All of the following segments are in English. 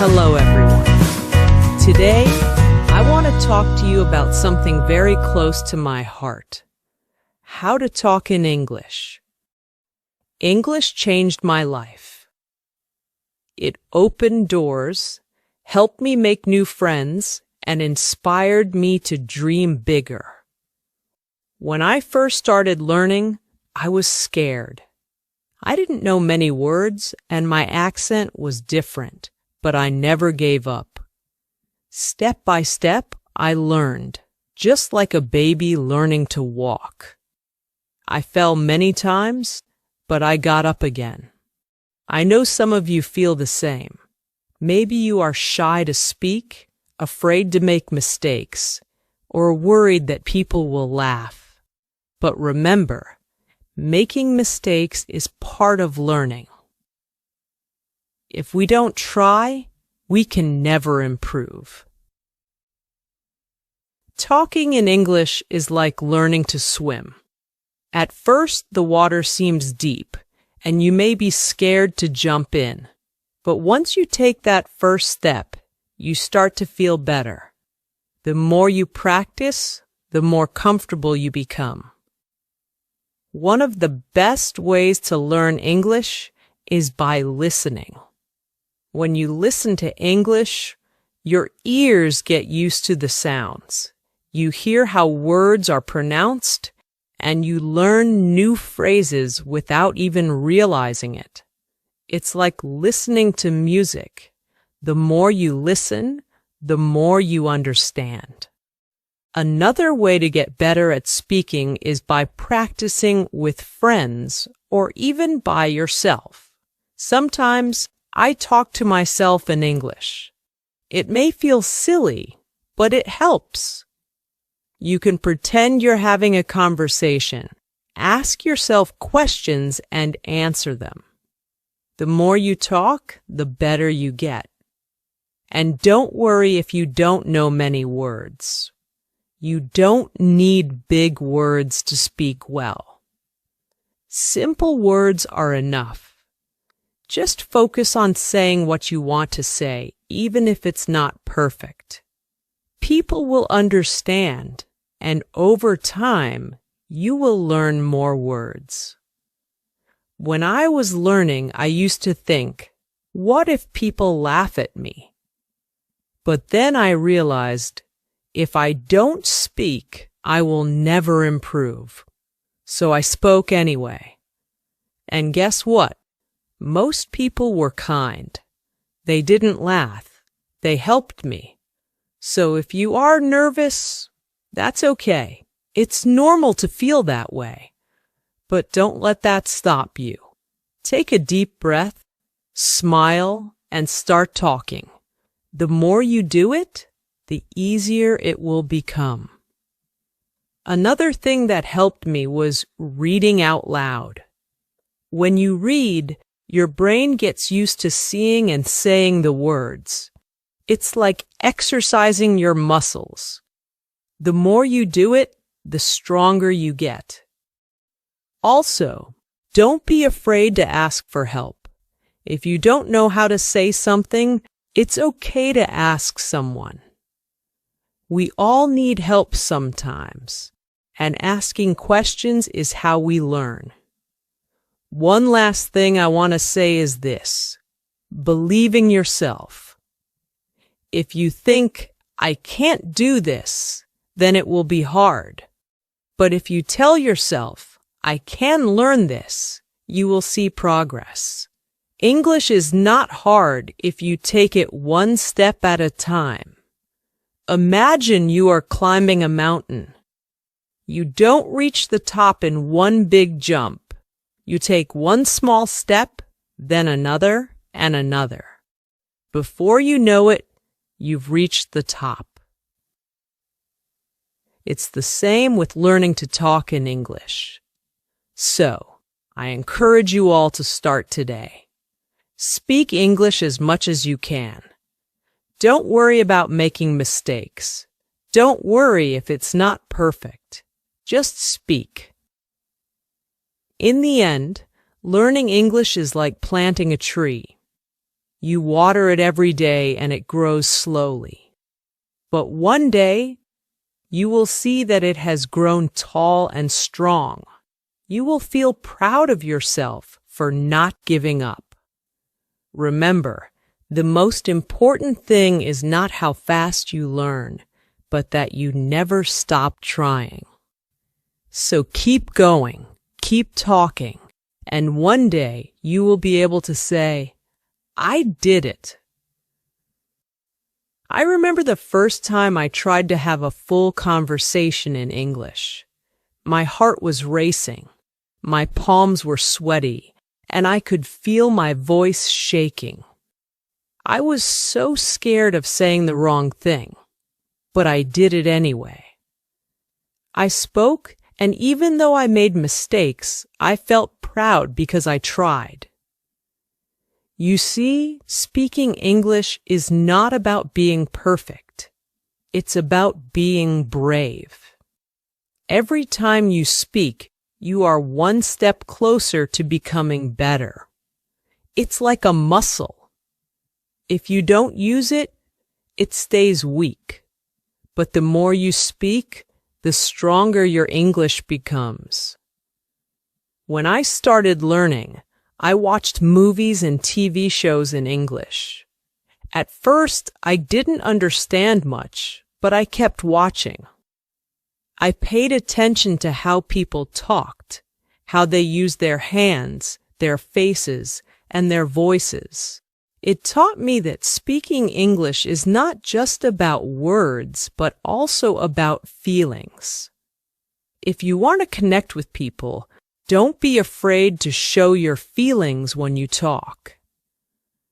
Hello, everyone. Today, I want to talk to you about something very close to my heart. How to talk in English. English changed my life. It opened doors, helped me make new friends, and inspired me to dream bigger. When I first started learning, I was scared. I didn't know many words, and my accent was different, but I never gave up. Step by step, I learned, just like a baby learning to walk. I fell many times, but I got up again. I know some of you feel the same. Maybe you are shy to speak, afraid to make mistakes, or worried that people will laugh. But remember, making mistakes is part of learning. If we don't try, we can never improve. Talking in English is like learning to swim. At first, the water seems deep, and you may be scared to jump in. But once you take that first step, you start to feel better. The more you practice, the more comfortable you become. One of the best ways to learn English is by listening. When you listen to English, your ears get used to the sounds. You hear how words are pronounced, and you learn new phrases without even realizing it. It's like listening to music. The more you listen, the more you understand. Another way to get better at speaking is by practicing with friends or even by yourself. Sometimes I talk to myself in English. It may feel silly, but it helps. You can pretend you're having a conversation. Ask yourself questions and answer them. The more you talk, the better you get. And don't worry if you don't know many words. You don't need big words to speak well. Simple words are enough. Just focus on saying what you want to say, even if it's not perfect. People will understand, and over time, you will learn more words. When I was learning, I used to think, what if people laugh at me? But then I realized, if I don't speak, I will never improve. So I spoke anyway. And guess what? Most people were kind. They didn't laugh. They helped me. So if you are nervous, that's okay. It's normal to feel that way. But don't let that stop you. Take a deep breath, smile, and start talking. The more you do it, the easier it will become. Another thing that helped me was reading out loud. When you read, your brain gets used to seeing and saying the words. It's like exercising your muscles. The more you do it, the stronger you get. Also, don't be afraid to ask for help. If you don't know how to say something, it's okay to ask someone. We all need help sometimes, and asking questions is how we learn. One last thing I want to say is this: believe in yourself. If you think, I can't do this, then it will be hard. But if you tell yourself, I can learn this, you will see progress. English is not hard if you take it one step at a time. Imagine you are climbing a mountain. You don't reach the top in one big jump. You take one small step, then another and another. Before you know it, you've reached the top. It's the same with learning to talk in English. So, I encourage you all to start today. Speak English as much as you can. Don't worry about making mistakes. Don't worry if it's not perfect. Just speak. In the end, learning English is like planting a tree. You water it every day and it grows slowly. But one day, you will see that it has grown tall and strong. You will feel proud of yourself for not giving up. Remember, the most important thing is not how fast you learn, but that you never stop trying. So keep going, keep talking, and one day you will be able to say, I did it. I remember the first time I tried to have a full conversation in English. My heart was racing, my palms were sweaty, and I could feel my voice shaking. I was so scared of saying the wrong thing, but I did it anyway. I spoke, and even though I made mistakes, I felt proud because I tried. You see, speaking English is not about being perfect. It's about being brave. Every time you speak, you are one step closer to becoming better. It's like a muscle. If you don't use it, it stays weak. But the more you speak, the stronger your English becomes. When I started learning, I watched movies and TV shows in English. At first, I didn't understand much, but I kept watching. I paid attention to how people talked, how they used their hands, their faces, and their voices. It taught me that speaking English is not just about words, but also about feelings. If you want to connect with people, don't be afraid to show your feelings when you talk.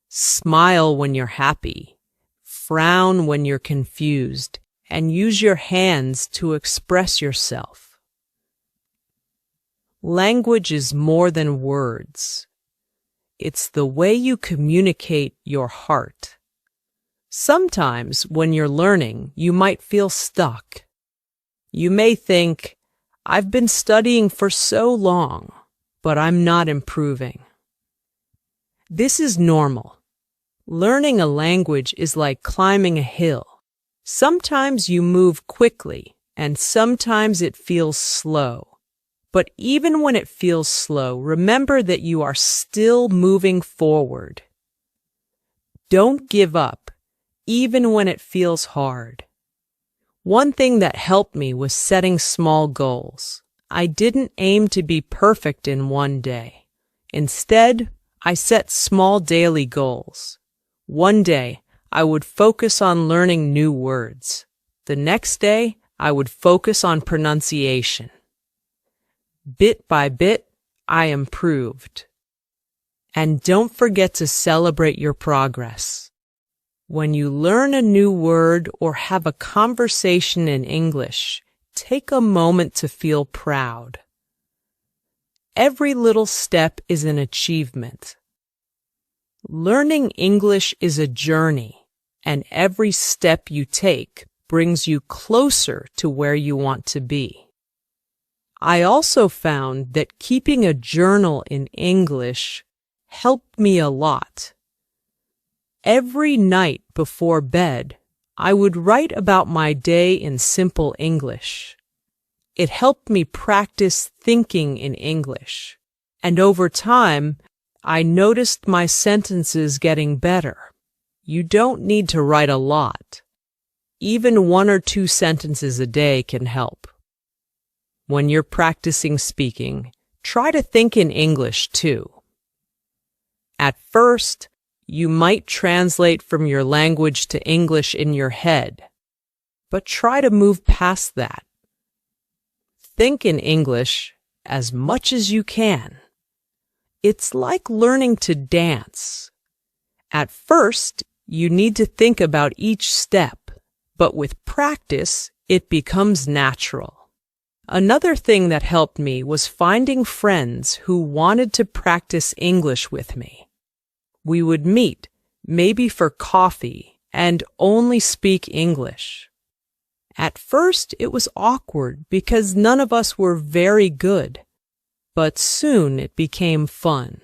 Smile when you're happy, frown when you're confused, and use your hands to express yourself. Language is more than words. It's the way you communicate your heart. Sometimes when you're learning, you might feel stuck. You may think, I've been studying for so long, but I'm not improving. This is normal. Learning a language is like climbing a hill. Sometimes you move quickly, and sometimes it feels slow. But even when it feels slow, remember that you are still moving forward. Don't give up, even when it feels hard. One thing that helped me was setting small goals. I didn't aim to be perfect in one day. Instead, I set small daily goals. One day, I would focus on learning new words. The next day, I would focus on pronunciation. Bit by bit, I improved. And don't forget to celebrate your progress. When you learn a new word or have a conversation in English, take a moment to feel proud. Every little step is an achievement. Learning English is a journey, and every step you take brings you closer to where you want to be. I also found that keeping a journal in English helped me a lot. Every night before bed, I would write about my day in simple English. It helped me practice thinking in English, and over time, I noticed my sentences getting better. You don't need to write a lot. Even 1 or 2 sentences a day can help. When you're practicing speaking, try to think in English too. At first, you might translate from your language to English in your head, but try to move past that. Think in English as much as you can. It's like learning to dance. At first, you need to think about each step, but with practice, it becomes natural. Another thing that helped me was finding friends who wanted to practice English with me. We would meet, maybe for coffee, and only speak English. At first, it was awkward because none of us were very good, but soon it became fun.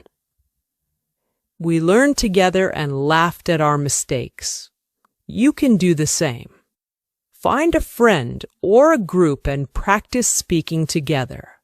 We learned together and laughed at our mistakes. You can do the same. Find a friend or a group and practice speaking together.